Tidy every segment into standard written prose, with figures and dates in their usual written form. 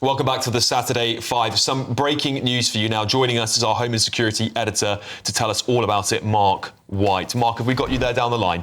Welcome back to the Saturday 5. Some breaking news for you now. Joining us is our Home and Security editor to tell us all about it, Mark White. Mark, have we got you there down the line?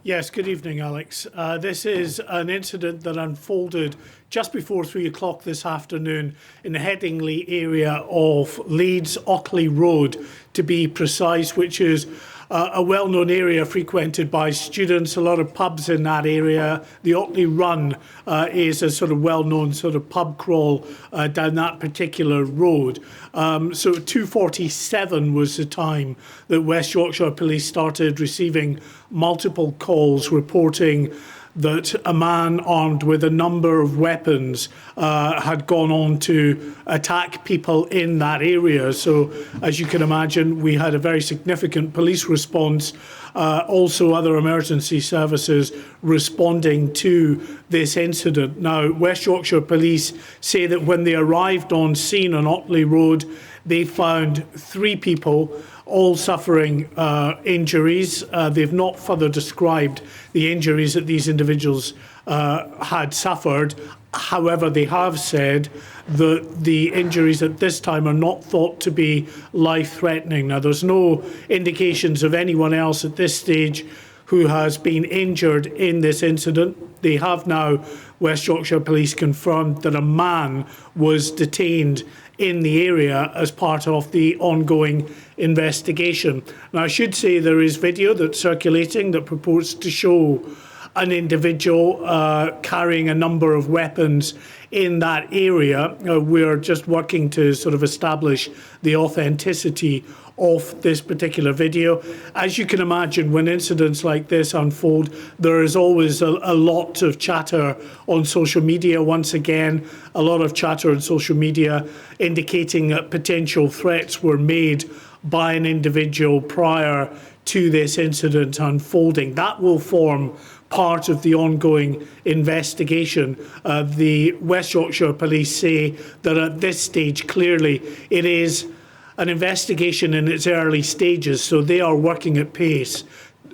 Yes, good evening, Alex. This is an incident that unfolded just before 3 o'clock this afternoon in the Headingley area of Leeds, Otley Road, to be precise, which is a well-known area frequented by students, a lot of pubs in that area. The Otley Run is a sort of well-known sort of pub crawl down that particular road. So 2:47 was the time that West Yorkshire Police started receiving multiple calls reporting that a man armed with a number of weapons had gone on to attack people in that area. So, as you can imagine, we had a very significant police response, also other emergency services responding to this incident. Now, West Yorkshire Police say that when they arrived on scene on Otley Road, they found 3 people all suffering injuries. They've not further described the injuries that these individuals had suffered. However, they have said that the injuries at this time are not thought to be life-threatening. Now, there's no indications of anyone else at this stage who has been injured in this incident. They have now, West Yorkshire Police, confirmed that a man was detained in the area as part of the ongoing investigation. Now, I should say there is video that's circulating that purports to show an individual carrying a number of weapons in that area. We're just working to sort of establish the authenticity of this particular video. As you can imagine, when incidents like this unfold, there is always a lot of chatter on social media. Once again, a lot of chatter on social media indicating that potential threats were made by an individual prior to this incident unfolding. That will form part of the ongoing investigation. The West Yorkshire Police say that at this stage, clearly, it is an investigation in its early stages, so they are working at pace,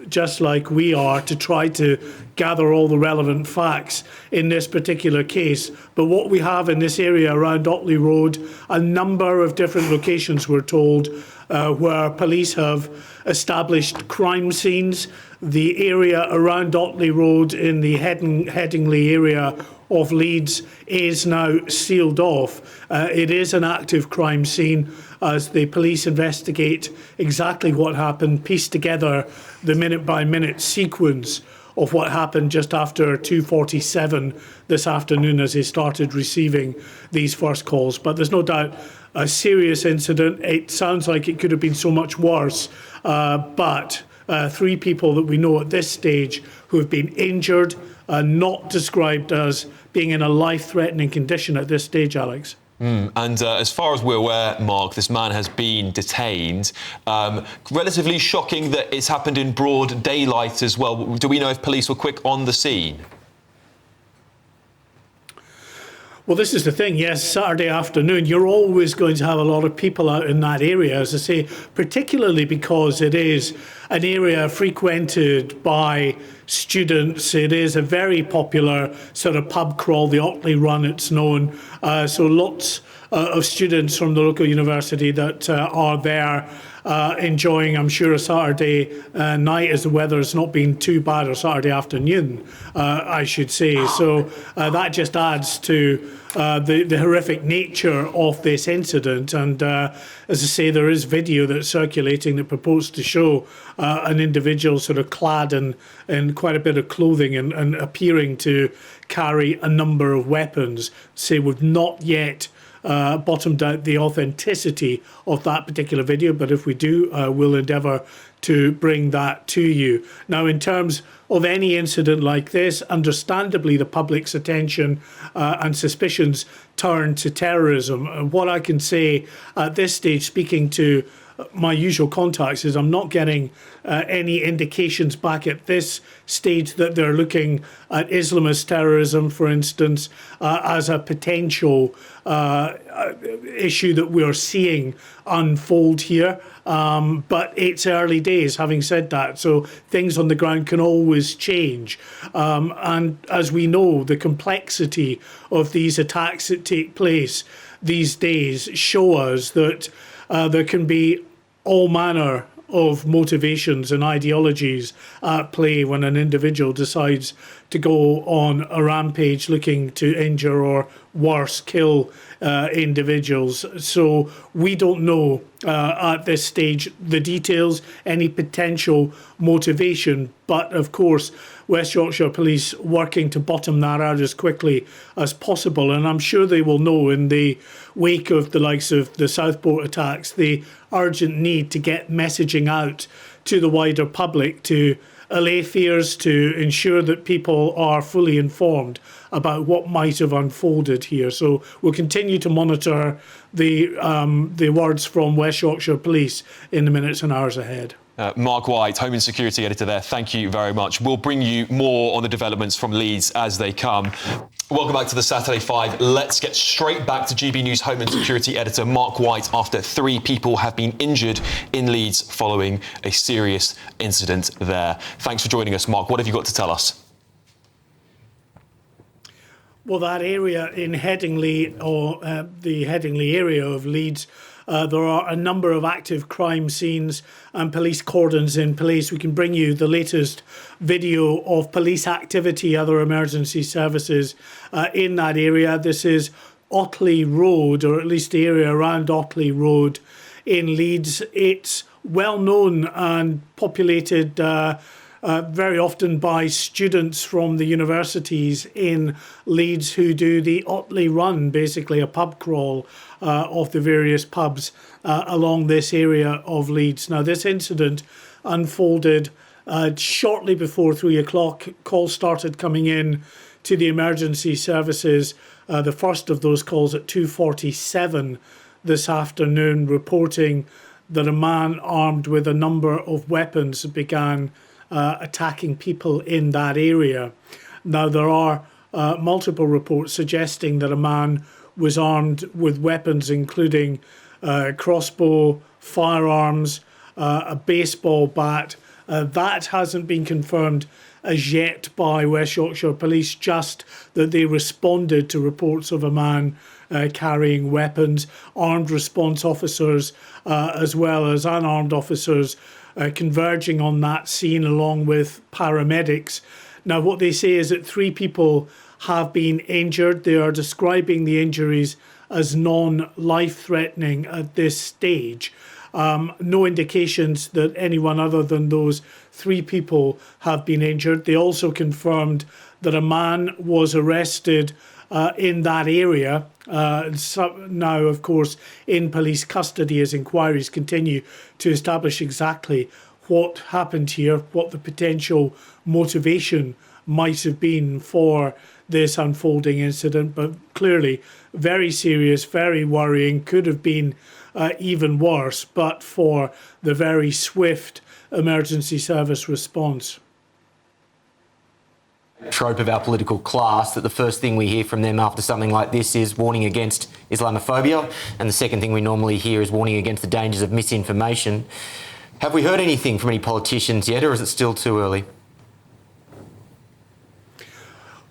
just like we are, to try to gather all the relevant facts in this particular case. But what we have in this area around Otley Road, a number of different locations, we're told, where police have established crime scenes. The area around Otley Road in the Headingley area of Leeds is now sealed off. It is an active crime scene as the police investigate exactly what happened, piece together the minute-by-minute sequence of what happened just after 2:47 this afternoon as they started receiving these first calls. But there's no doubt a serious incident. It sounds like it could have been so much worse, but 3 people that we know at this stage who have been injured, not described as being in a life-threatening condition at this stage, Alex. And as far as we're aware, Mark, this man has been detained. Relatively shocking that it's happened in broad daylight as well. Do we know if police were quick on the scene? Well, this is the thing. Yes, Saturday afternoon, you're always going to have a lot of people out in that area, as I say, particularly because it is an area frequented by students. It is a very popular sort of pub crawl, the Otley Run, it's known. So lots of students from the local university that are there enjoying, I'm sure, a Saturday night, as the weather has not been too bad, or Saturday afternoon, I should say. So that just adds to the horrific nature of this incident. And as I say, there is video that's circulating that purports to show an individual sort of clad in quite a bit of clothing and appearing to carry a number of weapons. Say we've not yet bottomed out the authenticity of that particular video, but if we do, we'll endeavour to bring that to you. Now, in terms of any incident like this, understandably the public's attention and suspicions turn to terrorism. And what I can say at this stage, speaking to my usual contacts is I'm not getting any indications back at this stage that they're looking at Islamist terrorism, for instance, as a potential issue that we're seeing unfold here. But it's early days, having said that. So things on the ground can always change. And as we know, the complexity of these attacks that take place these days show us that there can be all manner of motivations and ideologies at play when an individual decides to go on a rampage looking to injure or worse, kill individuals. So we don't know at this stage the details, any potential motivation, but of course West Yorkshire Police working to bottom that out as quickly as possible, and I'm sure they will know in the wake of the likes of the Southport attacks the urgent need to get messaging out to the wider public to allay fears, to ensure that people are fully informed about what might have unfolded here. So we'll continue to monitor the words from West Yorkshire Police in the minutes and hours ahead. Mark White, Home and Security Editor there, thank you very much. We'll bring you more on the developments from Leeds as they come. Welcome back to the Saturday 5. Let's get straight back to GB News Home and Security Editor Mark White after 3 people have been injured in Leeds following a serious incident there. Thanks for joining us, Mark. What have you got to tell us? Well, that area in Headingley, or the Headingley area of Leeds, there are a number of active crime scenes and police cordons in place. We can bring you the latest video of police activity, other emergency services in that area. This is Otley Road, or at least the area around Otley Road in Leeds. It's well known and populated very often by students from the universities in Leeds who do the Otley Run, basically a pub crawl of the various pubs along this area of Leeds. Now, this incident unfolded shortly before 3 o'clock. Calls started coming in to the emergency services. The first of those calls at 2:47 this afternoon, reporting that a man armed with a number of weapons began attacking people in that area. Now, there are multiple reports suggesting that a man was armed with weapons including crossbow, firearms, a baseball bat. That hasn't been confirmed as yet by West Yorkshire Police, just that they responded to reports of a man carrying weapons. Armed response officers as well as unarmed officers converging on that scene along with paramedics. Now, what they say is that 3 people have been injured. They are describing the injuries as non-life-threatening at this stage. No indications that anyone other than those 3 people have been injured. They also confirmed that a man was arrested in that area. Now, of course, in police custody as inquiries continue to establish exactly what happened here, what the potential motivation might have been for this unfolding incident. But clearly very serious, very worrying, could have been even worse, but for the very swift emergency service response. Trope of our political class that the first thing we hear from them after something like this is warning against Islamophobia, and the second thing we normally hear is warning against the dangers of misinformation. Have we heard anything from any politicians yet, or is it still too early?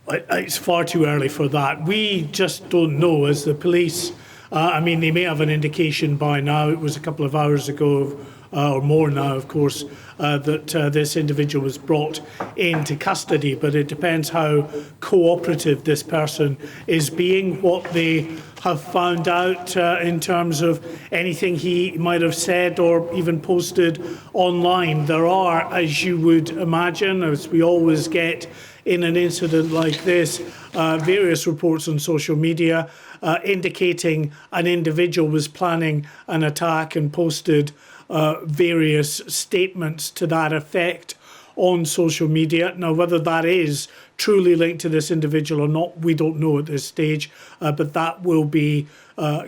It's far too early for that. We just don't know as the police. I mean, they may have an indication by now. It was a couple of hours ago, or more now, of course, that this individual was brought into custody. But it depends how cooperative this person is being, what they have found out in terms of anything he might have said or even posted online. There are, as you would imagine, as we always get in an incident like this, various reports on social media indicating an individual was planning an attack and posted various statements to that effect on social media. Now, whether that is truly linked to this individual or not, we don't know at this stage, but that will be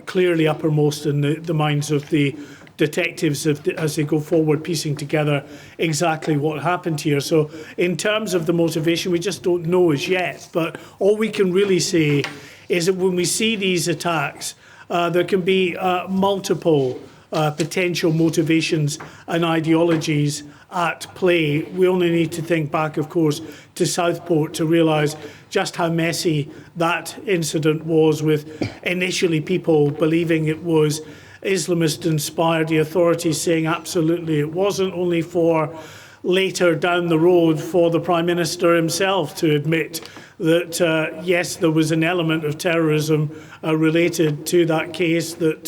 clearly uppermost in the minds of the detectives as they go forward, piecing together exactly what happened here. So in terms of the motivation, we just don't know as yet. But all we can really say is that when we see these attacks, there can be multiple potential motivations and ideologies at play. We only need to think back, of course, to Southport to realise just how messy that incident was, with initially people believing it was Islamist inspired, the authorities saying absolutely it wasn't, only for later down the road for the Prime Minister himself to admit that yes, there was an element of terrorism related to that case, that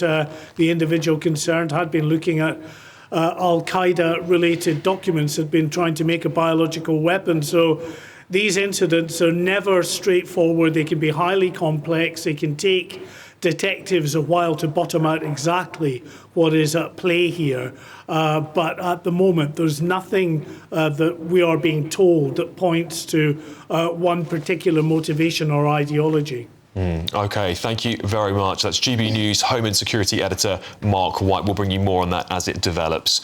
the individual concerned had been looking at Al-Qaeda related documents, had been trying to make a biological weapon. So these incidents are never straightforward. They can be highly complex. They can take detectives a while to bottom out exactly what is at play here. But at the moment, there's nothing that we are being told that points to one particular motivation or ideology. OK, thank you very much. That's GB News Home and Security Editor Mark White. We'll bring you more on that as it develops.